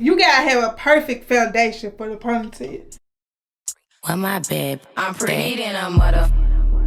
You gotta have a perfect foundation for the ponytail. Well, my babe, I'm pretty than a mother.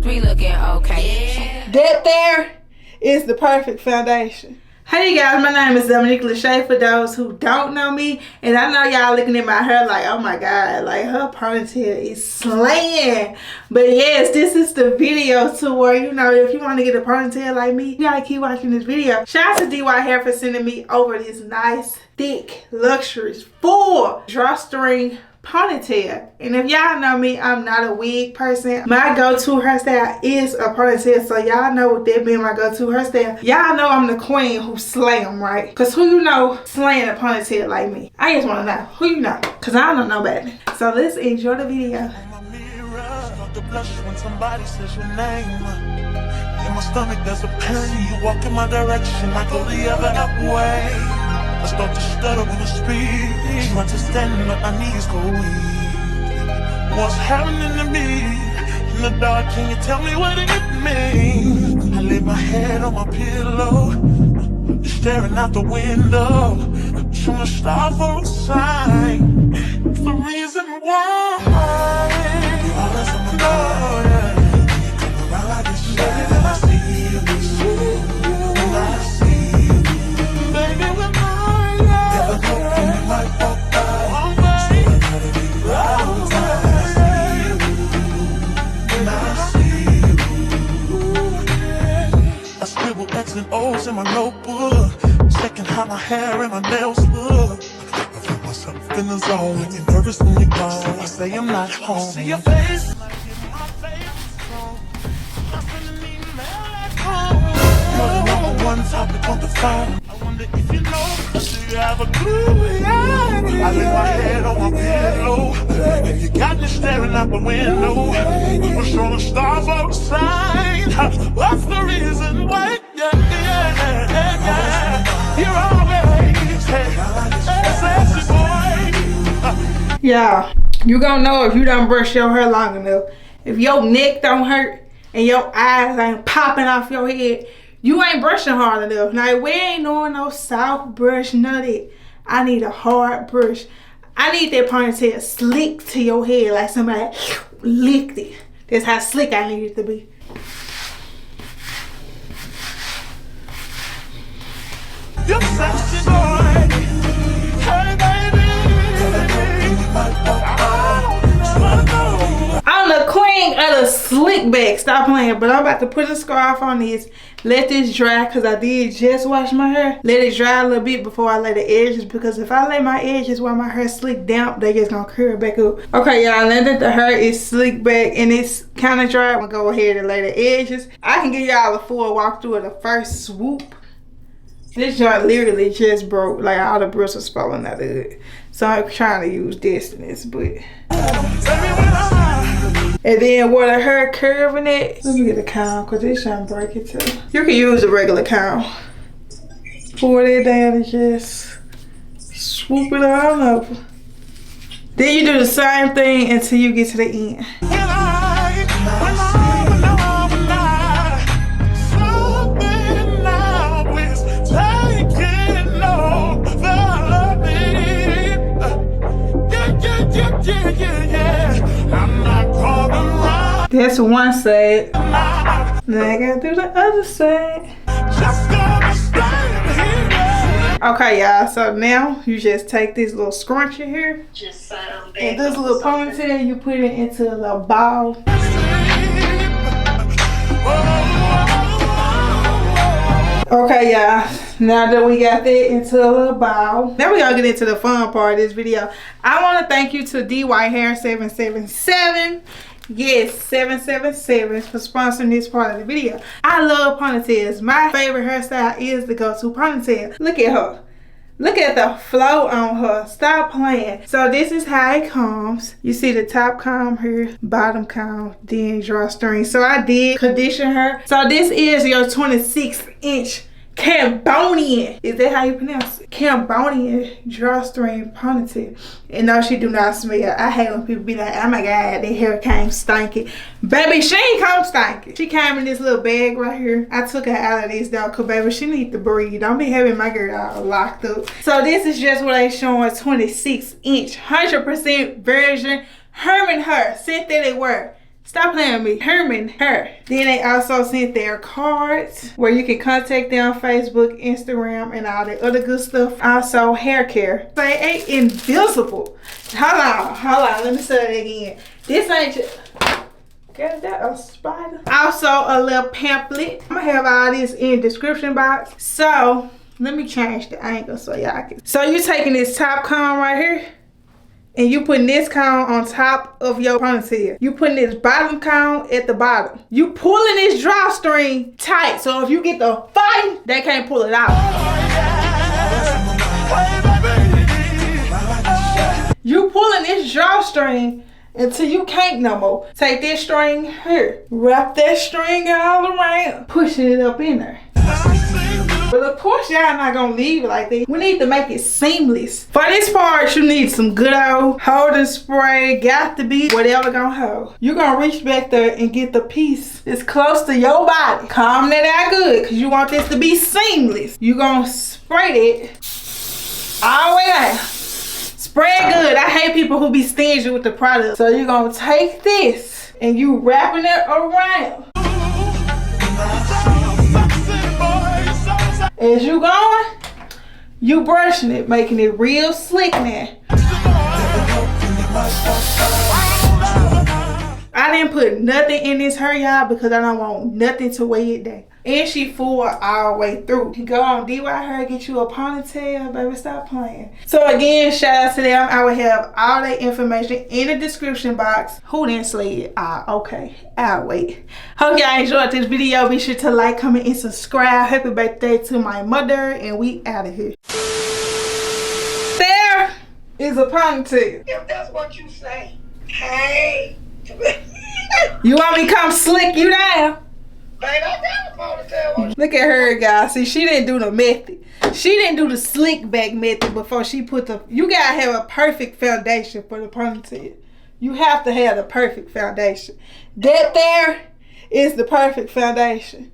We looking okay. Yeah. That there is the perfect foundation. Hey you guys, my name is Dominique Lashae for those who don't know me. And I know y'all looking at my hair like, oh my god, like her ponytail is slaying. But yes, this is the video to where, you know, if you want to get a ponytail like me, you gotta keep watching this video. Shout out to DY Hair for sending me over this nice, thick, luxurious, full drawstring ponytail. And if y'all know me, I'm not a wig person. My go-to hairstyle is a ponytail, so y'all know with that being my go-to hairstyle, y'all know I'm the queen who slay them, right? Because who you know slaying a ponytail like me? I just want to know who you know, because I don't know better. So let's enjoy the video. When somebody says your name, in my stomach there's a pain. You walk in my direction, I go the other way. I start to stutter when I speak, trying to stand up, my knees go weak. What's happening to me? In the dark, can you tell me what it means? I lay my head on my pillow, staring out the window, trying to stop for a sign. It's the reason why you're always on my mind. You come around like this, baby, when I see you, when I see you, baby, when I scribble X and O's in my notebook, checking how my hair and my nails look. I feel myself in the zone, get nervous when you're gone. I say I'm not home. See your face, like in my face, nothing in the email at home. You're the number one topic on the phone. I wonder if you know, do you have a clue? Yeah. I lay my head on my pillow, and you got me staring out the window. We're trying to start for a sign. What's the reason why? You're always sexy boy. Yeah, you gonna know if you don't brush your hair long enough. If your neck don't hurt and your eyes ain't popping off your head, you ain't brushing hard enough. Now, we ain't doing no soft brush, none of that. I need a hard brush. I need that ponytail slick to your head like somebody licked it. That's how slick I need it to be. You're sexy boy. Hey, baby. I'm the queen of the slick back. Stop playing. But I'm about to put a scarf on this. Let this dry, because I did just wash my hair. Let it dry a little bit before I lay the edges, because if I lay my edges while my hair slick damp, they just gonna curl back up. Okay, y'all, now that the hair is slick back and it's kind of dry, I'm gonna go ahead and lay the edges. I can give y'all a full walkthrough of the first swoop. This joint literally just broke, like all the bristles falling out of it. So I'm trying to use distance, but. And then where the hair curving it, let me get a comb, because this trying to break it too. You can use a regular comb. Pour that down and just swoop it all over. Then you do the same thing until you get to the end. That's one side. Now I gotta do the other side. Okay, y'all. So now you just take this little scrunchie here, and this little ponytail, you put it into a little ball. Okay, y'all. Now that we got that into a little ball, now we gonna get into the fun part of this video. I want to thank you to Dyhair777. Yes, 777 for sponsoring this part of the video. I love ponytails. My favorite hairstyle is the go-to ponytail. Look at her. Look at the flow on her. Stop playing. So this is how it comes. You see the top comb here, bottom comb, then drawstring. So I did condition her. So this is your 26-inch Cambodian. Is that how you pronounce it? Cambodian drawstring ponytail. And no, she do not smell. I hate when people be like, oh my God, their hair came stinky. Baby, she ain't come stinky. She came in this little bag right here. I took her out of this though, cause baby, she need to breathe. Don't be having my girl all locked up. So this is just what they showing, 26-inch, 100% virgin Herman hair, synthetic wear. Stop playing with me. Herman hair. Then they also sent their cards where you can contact them on Facebook, Instagram, and all the other good stuff. Also hair care. They ain't invisible. Hold on. Let me say it again. This ain't just... Got that a spider? Also a little pamphlet. I'm gonna have all this in the description box. So let me change the angle so y'all can. So you taking this top comb right here, and you putting this comb on top of your ponytail. You putting this bottom comb at the bottom. You pulling this drawstring tight, so if you get the fight, they can't pull it out. You pulling this drawstring until you can't no more. Take this string here, wrap that string all around, pushing it up in there. But of course y'all not gonna leave it like that. We need to make it seamless. For this part, you need some good old holding spray. Got to be whatever gonna hold. You're gonna reach back there and get the piece that's close to your body. Calm that out good, cause you want this to be seamless. You gonna spray it all the way down. Spray it good. I hate people who be stingy with the product. So you're gonna take this and you wrapping it around. As you going, you brushing it, making it real slick now. I didn't put nothing in this hair, y'all, because I don't want nothing to weigh it down. And she full all the way through. Go on DIY hair, get you a ponytail, baby, stop playing. So again, shout out to them. I will have all that information in the description box. Who didn't slay it? Okay, I'll wait. Hope y'all enjoyed this video. Be sure to like, comment, and subscribe. Happy birthday to my mother, and we out of here. There is a ponytail. If that's what you say. Hey. You want me to come slick you down? Ponytail. Look at her, guys. See, she didn't do the method. She didn't do the slick back method before she put the... You gotta have a perfect foundation for the ponytail. You have to have the perfect foundation. That there is the perfect foundation.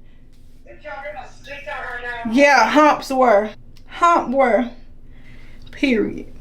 Yeah, humps were. Hump were. Period.